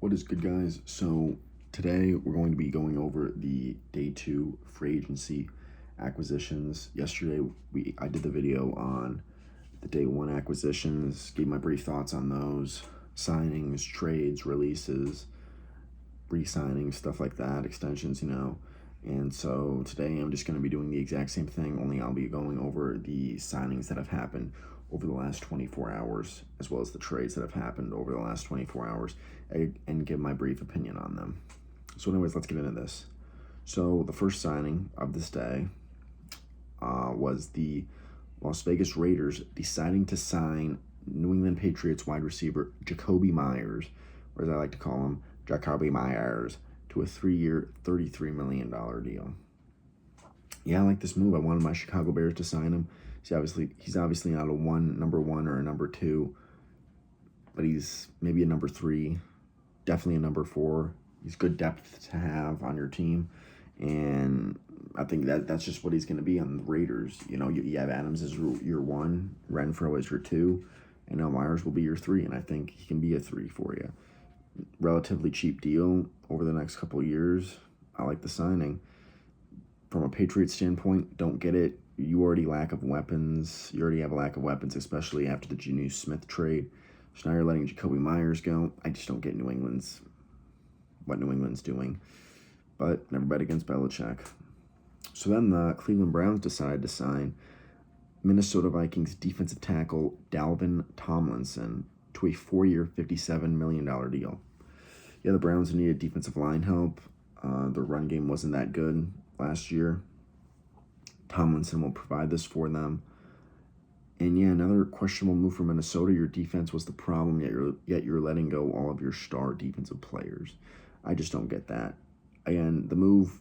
What is good, guys? So today we're going to be going over the day two free agency acquisitions. Yesterday I did the video on the day one acquisitions, gave my brief thoughts on those signings, trades, releases, re-signings, stuff like that, extensions. And so today I'm just going to be doing the exact same thing, only I'll be going over the signings that have happened over the last 24 hours, as well as the trades that have happened over the last 24 hours, and give my brief opinion on them. So anyways, let's get into this. So the first signing of this day was the Las Vegas Raiders deciding to sign New England Patriots wide receiver Jakobi Meyers, or as I like to call him, Jakobi Meyers, to a 3-year, $33 million deal. Yeah, I like this move. I wanted my Chicago Bears to sign him. He's obviously not a number one or a number two, but he's maybe a number three, definitely a number four. He's good depth to have on your team, and I think that's just what he's going to be on the Raiders. You have Adams as your one, Renfro as your two, and now Myers will be your three, and I think he can be a three for you. Relatively cheap deal over the next couple of years. I like the signing. From a Patriots standpoint, don't get it. You already lack of weapons. You already have a lack of weapons, especially after the Geno Smith trade. So now you're letting Jakobi Meyers go. I just don't get what New England's doing. But never bet against Belichick. So then the Cleveland Browns decided to sign Minnesota Vikings defensive tackle Dalvin Tomlinson to a 4-year, $57 million deal. Yeah, the Browns needed defensive line help. The run game wasn't that good last year. Tomlinson will provide this for them. And yeah, another questionable move for Minnesota. Your defense was the problem, yet you're letting go all of your star defensive players. I just don't get that. Again, the move,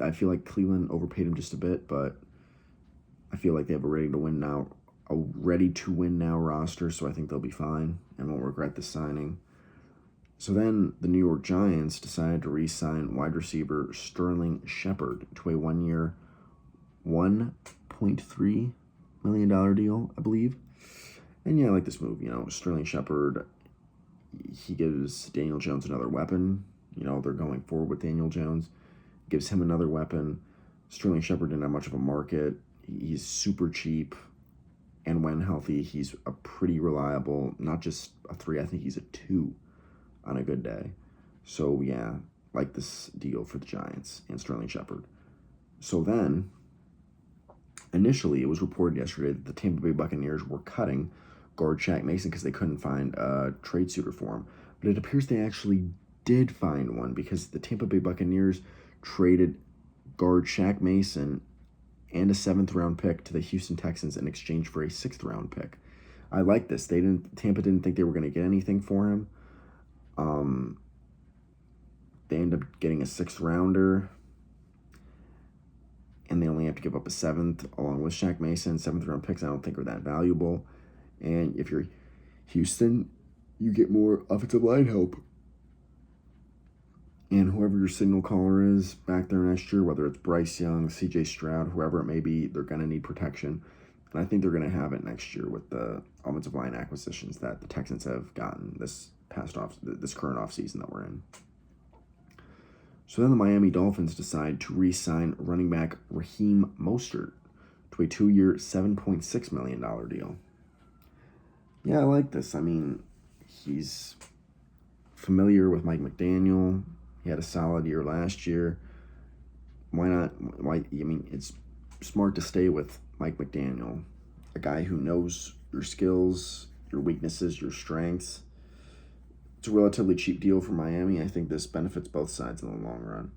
I feel like Cleveland overpaid him just a bit, but I feel like they have a ready to win now roster, so I think they'll be fine and won't regret the signing. So then the New York Giants decided to re-sign wide receiver Sterling Shepard to a 1-year, $1.3 million deal, I believe. And yeah, I like this move. Sterling Shepard, he gives Daniel Jones another weapon. They're going forward with Daniel Jones. Gives him another weapon. Sterling Shepard didn't have much of a market. He's super cheap. And when healthy, he's a pretty reliable, not just a 3, I think he's a 2 on a good day. So yeah, like this deal for the Giants and Sterling Shepard. So then, initially, it was reported yesterday that the Tampa Bay Buccaneers were cutting guard Shaq Mason because they couldn't find a trade suitor for him. But it appears they actually did find one, because the Tampa Bay Buccaneers traded guard Shaq Mason and a 7th-round pick to the Houston Texans in exchange for a 6th-round pick. I like this. Tampa didn't think they were going to get anything for him. They end up getting a 6th-rounder, and they only have to give up a 7th along with Shaq Mason. 7th-round picks I don't think are that valuable. And if you're Houston, you get more offensive line help. And whoever your signal caller is back there next year, whether it's Bryce Young, CJ Stroud, whoever it may be, they're going to need protection. And I think they're going to have it next year with the offensive line acquisitions that the Texans have gotten this current offseason that we're in. So then the Miami Dolphins decide to re-sign running back Raheem Mostert to a 2-year, $7.6 million deal. Yeah, I like this. I mean, he's familiar with Mike McDaniel. He had a solid year last year. Why not? It's smart to stay with Mike McDaniel, a guy who knows your skills, your weaknesses, your strengths. It's a relatively cheap deal for Miami. I think this benefits both sides in the long run.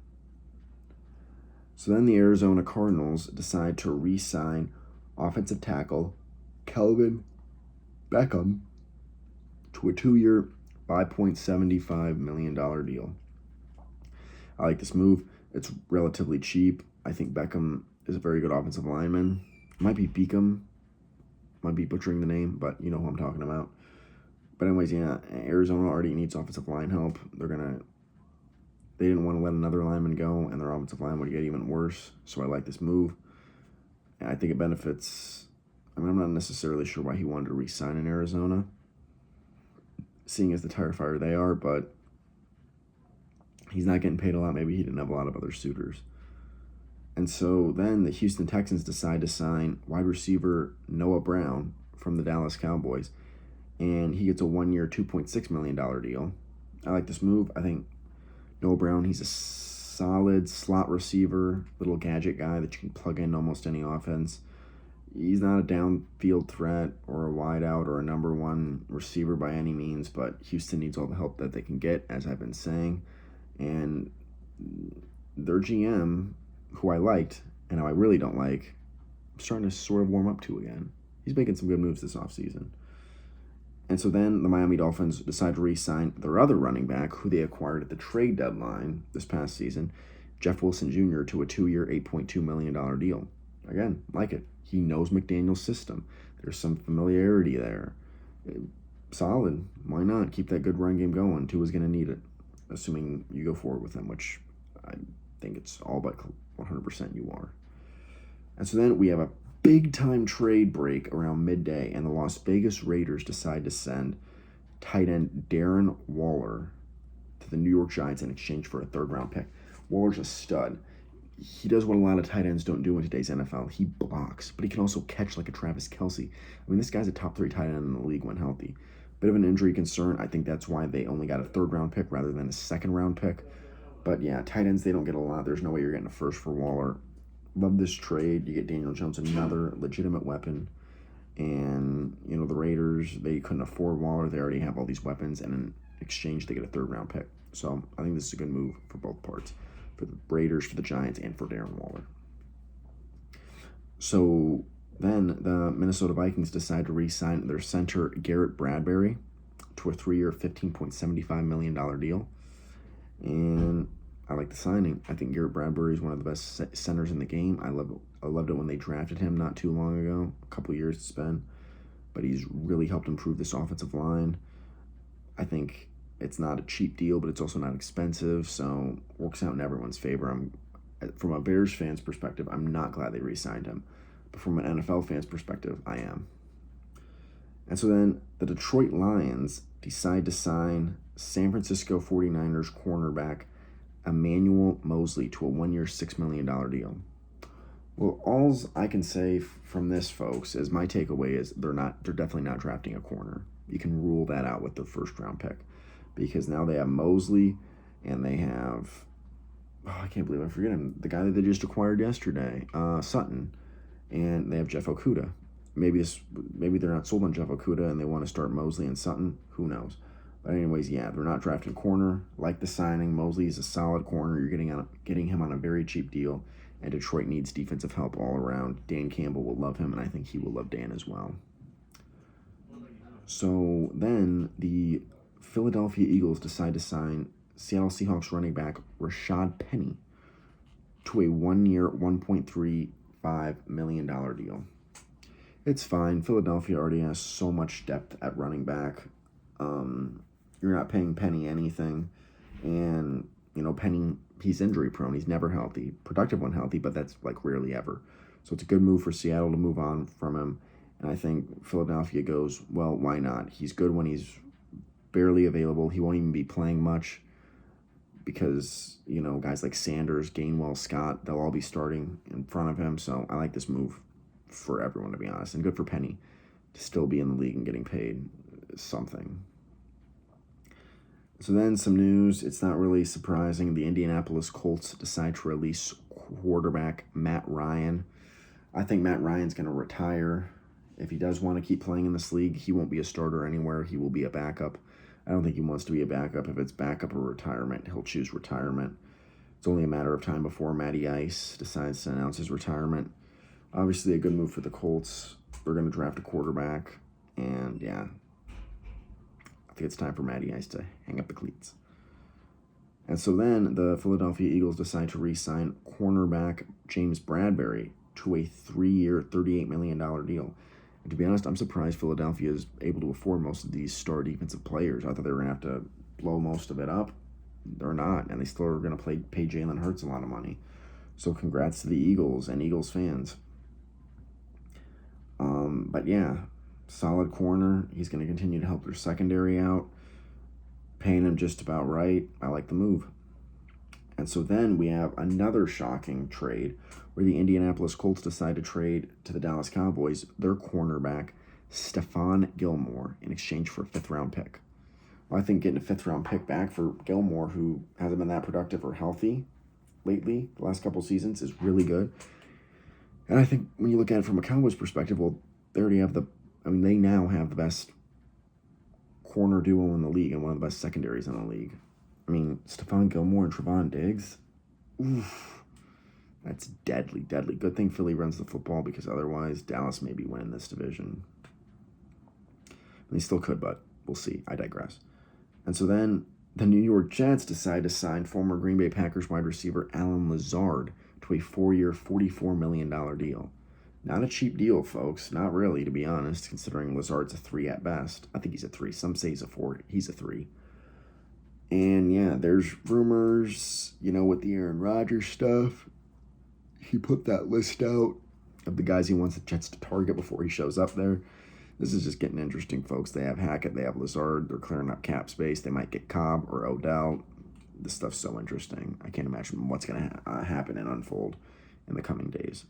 So then the Arizona Cardinals decide to re-sign offensive tackle Kelvin Beckham to a 2-year, $5.75 million deal. I like this move. It's relatively cheap. I think Beckham is a very good offensive lineman. It might be Beacom. Might be butchering the name, but you know who I'm talking about. But anyways, yeah, Arizona already needs offensive line help. They didn't want to let another lineman go, and their offensive line would get even worse. So I like this move. And I think it benefits. I'm not necessarily sure why he wanted to re-sign in Arizona, seeing as the tire fire they are, but He's not getting paid a lot. Maybe he didn't have a lot of other suitors. And so then the Houston Texans decide to sign wide receiver Noah Brown from the Dallas Cowboys. And he gets a 1-year, $2.6 million deal. I like this move. I think Noah Brown, he's a solid slot receiver, little gadget guy that you can plug in almost any offense. He's not a downfield threat or a wideout or a number one receiver by any means, but Houston needs all the help that they can get, as I've been saying. And their GM, who I liked and who I really don't like, I'm starting to sort of warm up to again. He's making some good moves this offseason. And so then the Miami Dolphins decide to re-sign their other running back, who they acquired at the trade deadline this past season, Jeff Wilson Jr., to a 2-year, $8.2 million deal. Again, like it. He knows McDaniel's system. There's some familiarity there. Solid. Why not? Keep that good run game going. Tua's going to need it, assuming you go forward with him, which I think it's all but 100% you are. And so then we have a big-time trade break around midday, and the Las Vegas Raiders decide to send tight end Darren Waller to the New York Giants in exchange for a third-round pick. Waller's a stud. He does what a lot of tight ends don't do in today's NFL. He blocks, but he can also catch like a Travis Kelce. I mean, this guy's a top 3 tight end in the league when healthy. Bit of an injury concern. I think that's why they only got a third-round pick rather than a second-round pick. But yeah, tight ends, they don't get a lot. There's no way you're getting a first for Waller. Love this trade. You get Daniel Jones, another legitimate weapon. And, you know, the Raiders, they couldn't afford Waller. They already have all these weapons. And in exchange, they get a third-round pick. So I think this is a good move for both parts. For the Raiders, for the Giants, and for Darren Waller. So then the Minnesota Vikings decide to re-sign their center Garrett Bradbury to a 3-year, $15.75 million deal. And I like the signing. I think Garrett Bradbury is one of the best centers in the game. I loved it when they drafted him not too long ago, a couple years it's been. But he's really helped improve this offensive line. I think it's not a cheap deal, but it's also not expensive, so works out in everyone's favor. From a Bears fan's perspective, I'm not glad they re-signed him. But from an NFL fan's perspective, I am. And so then the Detroit Lions decide to sign San Francisco 49ers cornerback Emmanuel Mosley to a 1-year, $6 million deal. Well, all I can say from this, folks, is my takeaway is they're definitely not drafting a corner. You can rule that out with their first-round pick. Because now they have Mosley, and they have, I can't believe I forget him, the guy that they just acquired yesterday, Sutton, and they have Jeff Okudah. Maybe they're not sold on Jeff Okudah, and they want to start Mosley and Sutton. Who knows? But anyways, yeah, they're not drafting corner. Like the signing, Mosley is a solid corner. You're getting him on a very cheap deal, and Detroit needs defensive help all around. Dan Campbell will love him, and I think he will love Dan as well. So then the Philadelphia Eagles decide to sign Seattle Seahawks running back Rashad Penny to a 1-year, $1.35 million deal. It's fine. Philadelphia already has so much depth at running back. You're not paying Penny anything. And, you know, Penny, he's injury prone. He's never healthy. Productive when healthy, but that's like rarely ever. So it's a good move for Seattle to move on from him. And I think Philadelphia goes, well, why not? He's good when he's barely available. He won't even be playing much because, you know, guys like Sanders, Gainwell, Scott, they'll all be starting in front of him. So I like this move for everyone, to be honest. And good for Penny to still be in the league and getting paid something. So then some news. It's not really surprising. The Indianapolis Colts decide to release quarterback Matt Ryan. I think Matt Ryan's going to retire. If he does want to keep playing in this league, he won't be a starter anywhere. He will be a backup. I don't think he wants to be a backup. If it's backup or retirement, he'll choose retirement. It's only a matter of time before Matty Ice decides to announce his retirement. Obviously, a good move for the Colts. They're going to draft a quarterback. And, yeah, I think it's time for Matty Ice to hang up the cleats. And so then the Philadelphia Eagles decide to re-sign cornerback James Bradbury to a 3-year, $38 million deal. And to be honest, I'm surprised Philadelphia is able to afford most of these star defensive players. I thought they were going to have to blow most of it up. They're not, and they still are going to pay Jalen Hurts a lot of money. So congrats to the Eagles and Eagles fans. But yeah, solid corner. He's going to continue to help their secondary out. Paying him just about right. I like the move. And so then we have another shocking trade where the Indianapolis Colts decide to trade to the Dallas Cowboys their cornerback, Stephon Gilmore, in exchange for a 5th-round pick. Well, I think getting a 5th-round pick back for Gilmore, who hasn't been that productive or healthy lately, the last couple seasons, is really good. And I think when you look at it from a Cowboys perspective, well, they already have they now have the best corner duo in the league and one of the best secondaries in the league. I mean, Stephon Gilmore and Trevon Diggs, oof, that's deadly, deadly. Good thing Philly runs the football, because otherwise Dallas may be winning this division. They still could, but we'll see. I digress. And so then the New York Jets decide to sign former Green Bay Packers wide receiver Allen Lazard to a 4-year, $44 million deal. Not a cheap deal, folks. Not really, to be honest, considering Lazard's a 3 at best. I think he's a 3. Some say he's a 4. He's a 3. And yeah, there's rumors, with the Aaron Rodgers stuff. He put that list out of the guys he wants the Jets to target before he shows up there. This is just getting interesting, folks. They have Hackett, they have Lazard, they're clearing up cap space. They might get Cobb or Odell. This stuff's so interesting. I can't imagine what's going to happen and unfold in the coming days.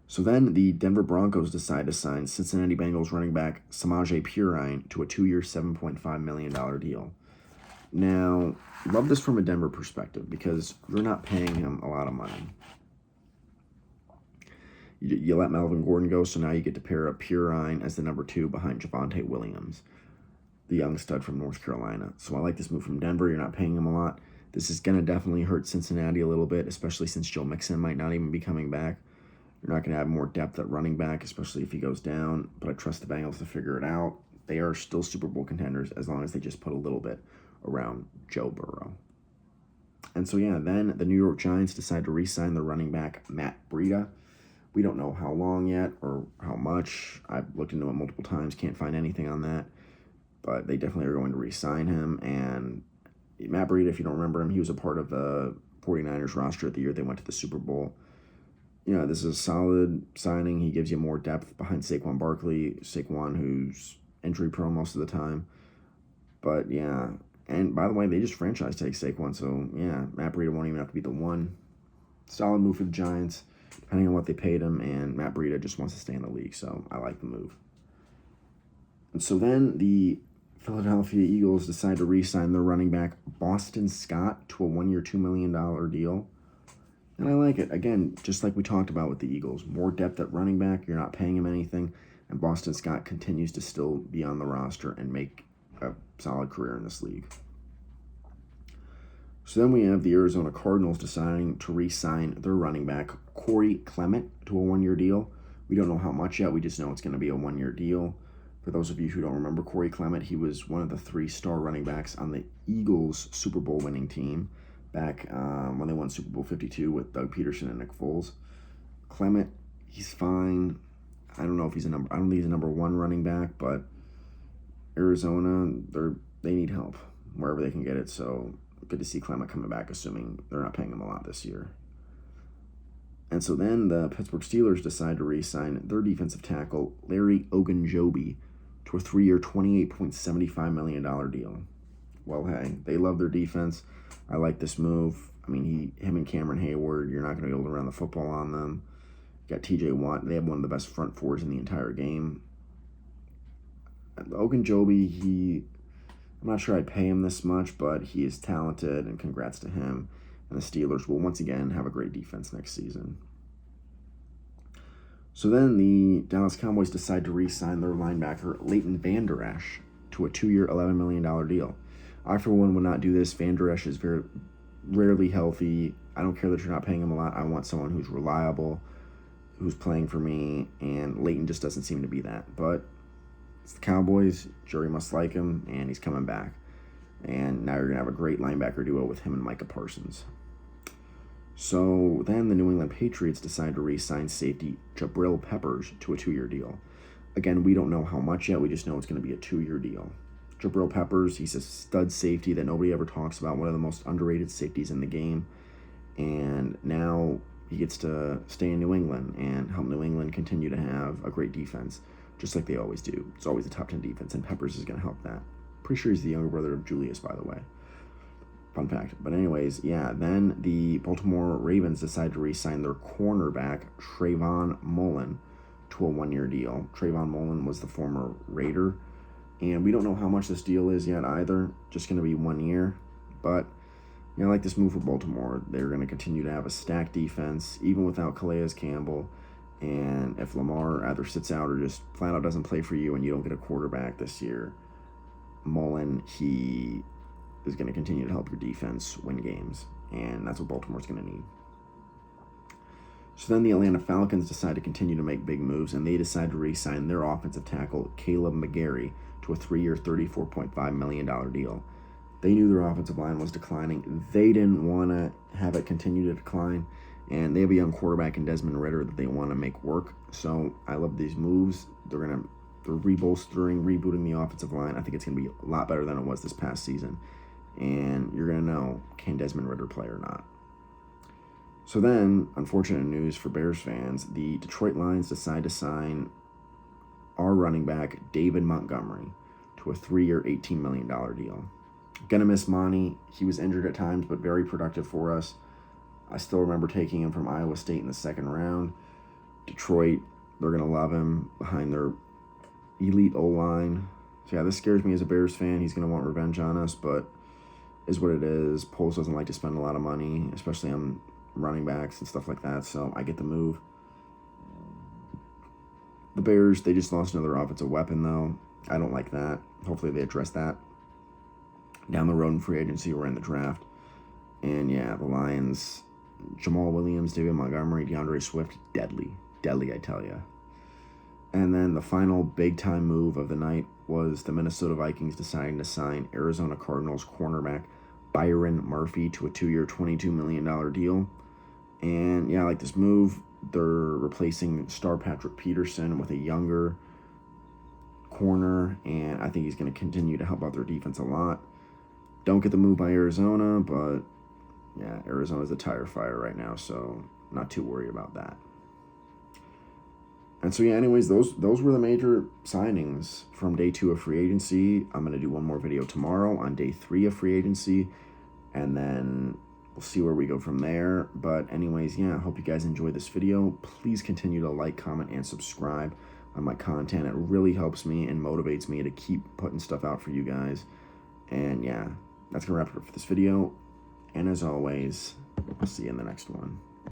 So then the Denver Broncos decide to sign Cincinnati Bengals running back Samaje Perine to a 2-year, $7.5 million deal. Now, love this from a Denver perspective, because you're not paying him a lot of money. You let Melvin Gordon go, so now you get to pair up Perine as the number 2 behind Javonte Williams, the young stud from North Carolina. So I like this move from Denver. You're not paying him a lot. This is going to definitely hurt Cincinnati a little bit, especially since Joe Mixon might not even be coming back. You're not going to have more depth at running back, especially if he goes down. But I trust the Bengals to figure it out. They are still Super Bowl contenders as long as they just put a little bit around Joe Burrow. And so, yeah, then the New York Giants decide to re-sign their running back, Matt Breida. We don't know how long yet or how much. I've looked into it multiple times, can't find anything on that. But they definitely are going to re-sign him. And Matt Breida, if you don't remember him, he was a part of the 49ers roster at the year they went to the Super Bowl. This is a solid signing. He gives you more depth behind Saquon Barkley. Saquon, who's injury-prone most of the time. But, yeah. And, by the way, they just franchise tag Saquon. So, yeah, Matt Breida won't even have to be the one. Solid move for the Giants, depending on what they paid him. And Matt Breida just wants to stay in the league. So, I like the move. And so then the Philadelphia Eagles decide to re-sign their running back, Boston Scott, to a 1-year, $2 million deal. And I like it. Again, just like we talked about with the Eagles, more depth at running back. You're not paying him anything. And Boston Scott continues to still be on the roster and make a solid career in this league. So then we have the Arizona Cardinals deciding to re-sign their running back, Corey Clement, to a 1-year deal. We don't know how much yet. We just know it's going to be a 1-year deal. For those of you who don't remember Corey Clement, he was one of the 3-star running backs on the Eagles Super Bowl winning team back when they won Super Bowl 52 with Doug Peterson and Nick Foles. Clement, he's fine. I don't know if he's I don't think he's a number 1 running back, but Arizona, they need help wherever they can get it. So good to see Clement coming back, assuming they're not paying him a lot this year. And so then the Pittsburgh Steelers decide to re-sign their defensive tackle, Larry Ogunjobi, to a 3-year, $28.75 million deal. Well, hey, they love their defense. I like this move. I mean, him and Cameron Hayward, you're not going to be able to run the football on them. You got TJ Watt. They have one of the best front fours in the entire game. Ogunjobi, I'm not sure I'd pay him this much, but he is talented, and congrats to him. And the Steelers will once again have a great defense next season. So then the Dallas Cowboys decide to re-sign their linebacker, Leighton Vander Esch, to a 2-year, $11 million deal. I, for one, would not do this. Vander Esch is very rarely healthy. I don't care that you're not paying him a lot. I want someone who's reliable, who's playing for me, and Leighton just doesn't seem to be that. But it's the Cowboys. Jury must like him, and he's coming back. And now you're going to have a great linebacker duo with him and Micah Parsons. So then the New England Patriots decide to re-sign safety Jabril Peppers to a 2-year deal. Again, we don't know how much yet. We just know it's going to be a 2-year deal. Jabril Peppers, he's a stud safety that nobody ever talks about, one of the most underrated safeties in the game. And now he gets to stay in New England and help New England continue to have a great defense, just like they always do. It's always a top 10 defense, and Peppers is going to help that. Pretty sure he's the younger brother of Julius, by the way. Fun fact. But anyways, yeah, then the Baltimore Ravens decided to re-sign their cornerback, Trayvon Mullen, to a one-year deal. Trayvon Mullen was the former Raider, and we don't know how much this deal is yet either. Just going to be 1 year. But, I like this move for Baltimore. They're going to continue to have a stacked defense, even without Calais Campbell. And if Lamar either sits out or just flat out doesn't play for you and you don't get a quarterback this year, Mullen, he is going to continue to help your defense win games, and that's what Baltimore's going to need. So then the Atlanta Falcons decide to continue to make big moves, and they decide to re-sign their offensive tackle, Caleb McGarry, to a 3-year, $34.5 million deal. They knew their offensive line was declining. They didn't want to have it continue to decline, and they have a young quarterback in Desmond Ridder that they want to make work. So I love they're rebolstering, rebooting the offensive line. I think it's going to be a lot better than it was this past season. And you're going to know, can Desmond Ridder play or not? So then, unfortunate news for Bears fans, the Detroit Lions decide to sign our running back, David Montgomery, to a 3-year, $18 million deal. Gonna miss Monty. He was injured at times, but very productive for us. I still remember taking him from Iowa State in the second round. Detroit, they're going to love him behind their elite O-line. So yeah, this scares me as a Bears fan. He's going to want revenge on us, but is what it is. Poles doesn't like to spend a lot of money, especially on running backs and stuff like that, so I get the move. The Bears, they just lost another offensive weapon, though. I don't like that. Hopefully they address that down the road in free agency or in the draft. And yeah, the Lions, Jamal Williams, David Montgomery, DeAndre Swift, deadly, I tell you. And then the final big-time move of the night was the Minnesota Vikings deciding to sign Arizona Cardinals cornerback Byron Murphy to a 2-year, $22 million deal. And yeah, I like this move. They're replacing star Patrick Peterson with a younger corner, and I think he's going to continue to help out their defense a lot. Don't get the move by Arizona, but yeah, Arizona's a tire fire right now, so not too worried about that. And so yeah, anyways, those were the major signings from day 2 of free agency. I'm going to do one more video tomorrow on day 3 of free agency, and then we'll see where we go from there. But anyways, yeah, I hope you guys enjoyed this video. Please continue to like, comment, and subscribe on my content. It really helps me and motivates me to keep putting stuff out for you guys. And yeah, that's going to wrap it up for this video. And as always, I'll see you in the next one.